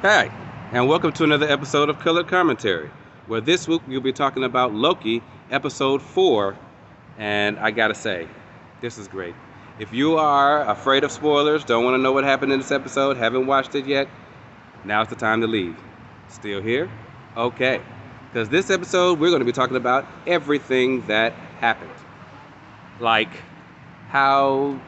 Hi, and welcome to another episode of Colored Commentary, where this week we'll be talking about Loki, episode 4. And I gotta say, this is great. If you are afraid of spoilers, don't want to know what happened in this episode, haven't watched it yet, now's the time to leave. Still here? Okay. Because this episode, we're going to be talking about everything that happened. Like how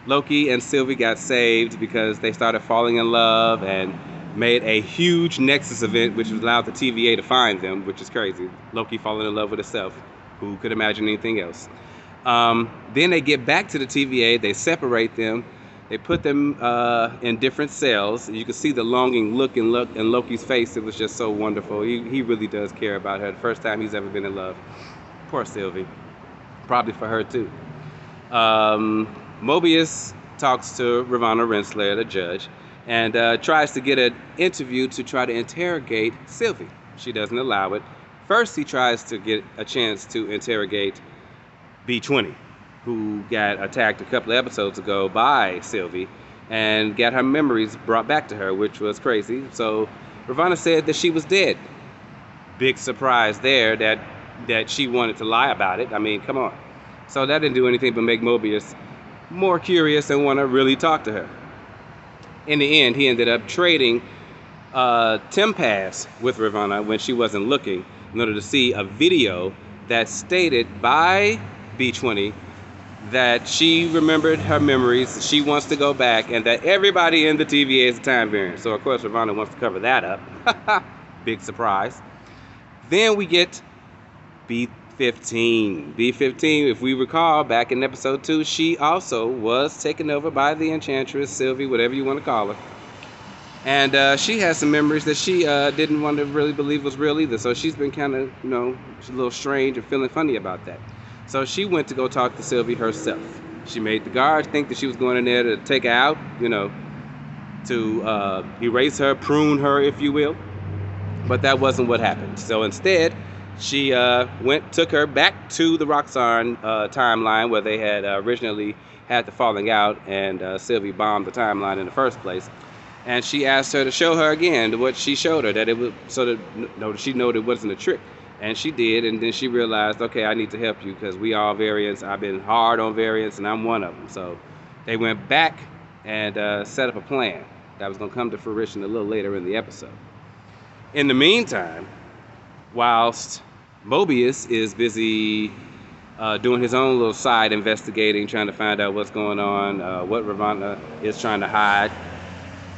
Loki and Sylvie got saved because they started falling in love and made a huge Nexus event, which allowed the TVA to find them, which is crazy. Loki falling in love with herself. Who could imagine anything else? Then they get back to the TVA, they separate them, they put them in different cells. You can see the longing look in Loki's face. It was just so wonderful. He really does care about her. The first time he's ever been in love. Poor Sylvie. Probably for her too. Mobius talks to Ravonna Renslayer, the judge, and tries to get an interview to try to interrogate Sylvie. She doesn't allow it. First, he tries to get a chance to interrogate B20, who got attacked a couple of episodes ago by Sylvie and got her memories brought back to her, which was crazy. So Ravonna said that she was dead. Big surprise there that she wanted to lie about it. I mean, come on. So that didn't do anything but make Mobius more curious and want to really talk to her. In the end, he ended up trading Tempass with Ravonna when she wasn't looking in order to see a video that stated by B20 that she remembered her memories, she wants to go back, and that everybody in the TVA is a time variant. So, of course, Ravonna wants to cover that up. Big surprise. Then we get B15. B15, if we recall, back in episode 2, she also was taken over by the Enchantress, Sylvie, whatever you want to call her. And she has some memories that she didn't want to really believe was real either. So she's been kind of, she's a little strange and feeling funny about that. So she went to go talk to Sylvie herself. She made the guards think that she was going in there to take her out, to erase her, prune her, if you will. But that wasn't what happened. So instead, she took her back to the Roxxon timeline where they had originally had the falling out, and Sylvie bombed the timeline in the first place. And she asked her to show her again what she showed her, that it was so that she knew it wasn't a trick. And she did, and then she realized, okay, I need to help you because we all variants. I've been hard on variants, and I'm one of them. So they went back and set up a plan that was going to come to fruition a little later in the episode. In the meantime, whilst Mobius is busy doing his own little side investigating, trying to find out what's going on, what Ravonna is trying to hide.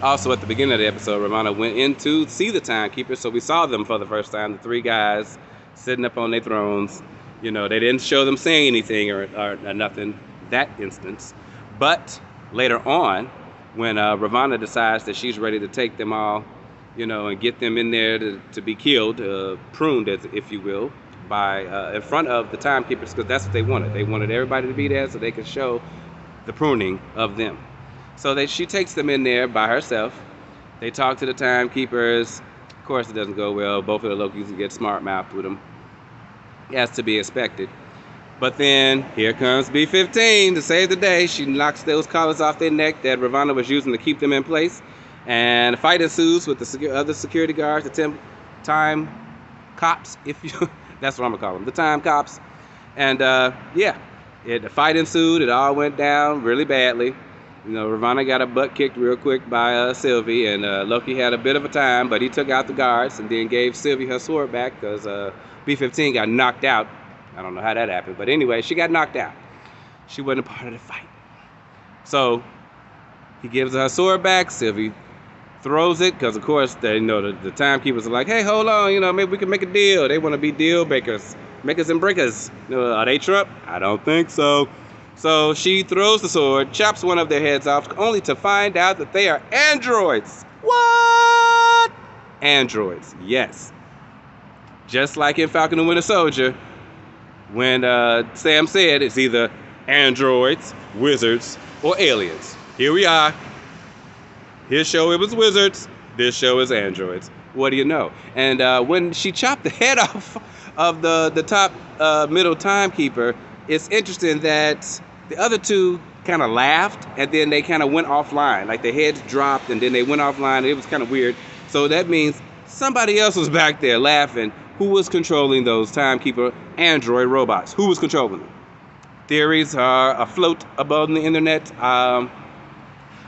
Also, at the beginning of the episode, Ravonna went in to see the timekeepers, so we saw them for the first time, the three guys sitting up on their thrones. They didn't show them saying anything or nothing that instance. But later on, when Ravonna decides that she's ready to take them all, and get them in there to be killed, pruned, if you will, by in front of the timekeepers, because that's what they wanted. They wanted everybody to be there so they could show the pruning of them. So she takes them in there by herself. They talk to the timekeepers. Of course, it doesn't go well. Both of the Lokis get smart-mouthed with them, as to be expected. But then, here comes B15 to save the day. She knocks those collars off their neck that Ravonna was using to keep them in place. And a fight ensues with the other security guards, the time cops, that's what I'm going to call them, the time cops. And, the fight ensued. It all went down really badly. Ravonna got her butt kicked real quick by Sylvie, and Loki had a bit of a time, but he took out the guards and then gave Sylvie her sword back because B15 got knocked out. I don't know how that happened, but anyway, she got knocked out. She wasn't a part of the fight. So he gives her sword back. Sylvie throws it because, of course, the timekeepers are like, hey, hold on, maybe we can make a deal. They want to be deal makers, makers and breakers. Are they Trump? I don't think so. So she throws the sword, chops one of their heads off, only to find out that they are androids. What? Androids, yes. Just like in Falcon and Winter Soldier, when Sam said it's either androids, wizards, or aliens. Here we are. His show, it was wizards. This show is androids. What do you know? And when she chopped the head off of the top middle timekeeper, it's interesting that the other two kind of laughed, and then they kind of went offline. Like their heads dropped, and then they went offline. It was kind of weird. So that means somebody else was back there laughing. Who was controlling those timekeeper android robots? Who was controlling them? Theories are afloat above the internet. I'm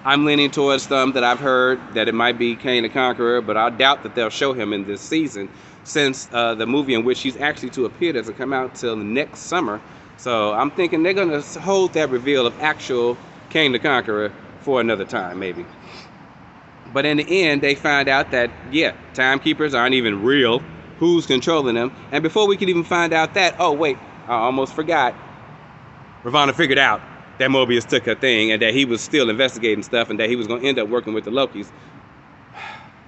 leaning towards some that I've heard that it might be Kang the Conqueror, but I doubt that they'll show him in this season, since the movie in which he's actually to appear doesn't come out till next summer. So I'm thinking they're going to hold that reveal of actual Kang the Conqueror for another time, maybe. But in the end, they find out that, yeah, timekeepers aren't even real. Who's controlling them? And before we could even find out that, oh, wait, I almost forgot. Ravonna figured out that Mobius took her thing and that he was still investigating stuff and that he was going to end up working with the Lokis.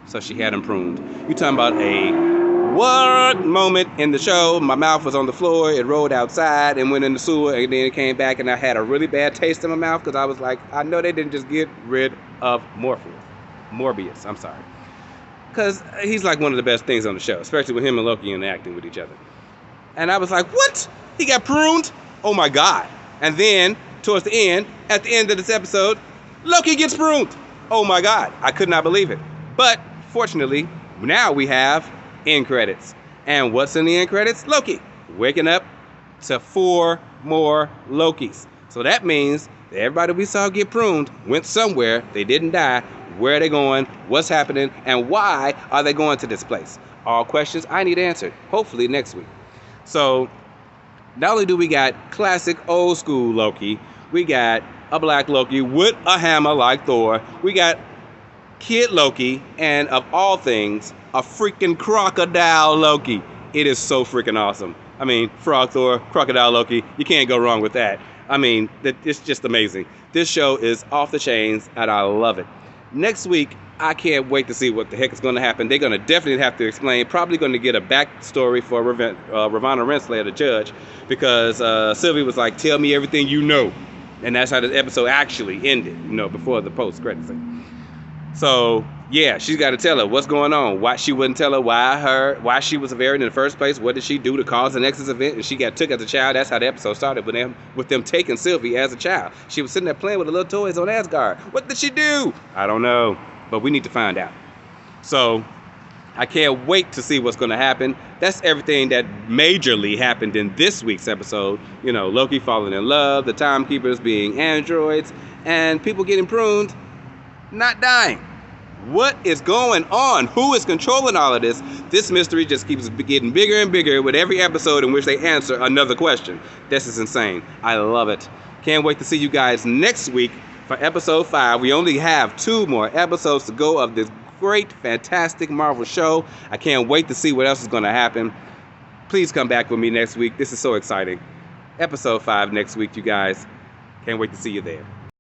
So she had him pruned. You talking about a what moment in the show? My mouth was on the floor, it rolled outside and went in the sewer, and then it came back and I had a really bad taste in my mouth because I was like, I know they didn't just get rid of Morbius, I'm sorry. Because he's like one of the best things on the show, especially with him and Loki interacting with each other. And I was like, what? He got pruned? Oh my God. And then, towards the end, at the end of this episode, Loki gets pruned. Oh my God, I could not believe it. But fortunately, now we have end credits. And what's in the end credits? Loki waking up to 4 more Lokis. So that means that everybody we saw get pruned went somewhere. They didn't die. Where are they going? What's happening? And why are they going to this place? All questions I need answered, hopefully next week. So not only do we got classic old school Loki, we got a black Loki with a hammer like Thor. We got Kid Loki, and of all things, a freaking crocodile Loki. It is so freaking awesome. I mean, Frog Thor, Crocodile Loki, you can't go wrong with that. I mean, it's just amazing. This show is off the chains, and I love it. Next week, I can't wait to see what the heck is going to happen. They're going to definitely have to explain, probably going to get a backstory for Ravonna Renslayer, the judge, because Sylvie was like, tell me everything you know. And that's how the episode actually ended, you know, before the post-credits scene. So, yeah, she's got to tell her what's going on, why she wouldn't tell her why she was variant in the first place, what did she do to cause the Nexus event, and she got took as a child. That's how the episode started, with them taking Sylvie as a child. She was sitting there playing with the little toys on Asgard. What did she do? I don't know, but we need to find out. So, I can't wait to see what's going to happen. That's everything that majorly happened in this week's episode. You know, Loki falling in love, the timekeepers being androids, and people getting pruned, not dying. What is going on? Who is controlling all of this? This mystery just keeps getting bigger and bigger with every episode in which they answer another question. This is insane. I love it. Can't wait to see you guys next week for episode 5. We only have 2 more episodes to go of this great, fantastic Marvel show. I can't wait to see what else is going to happen. Please come back with me next week. This is so exciting. Episode 5 next week, you guys. Can't wait to see you there.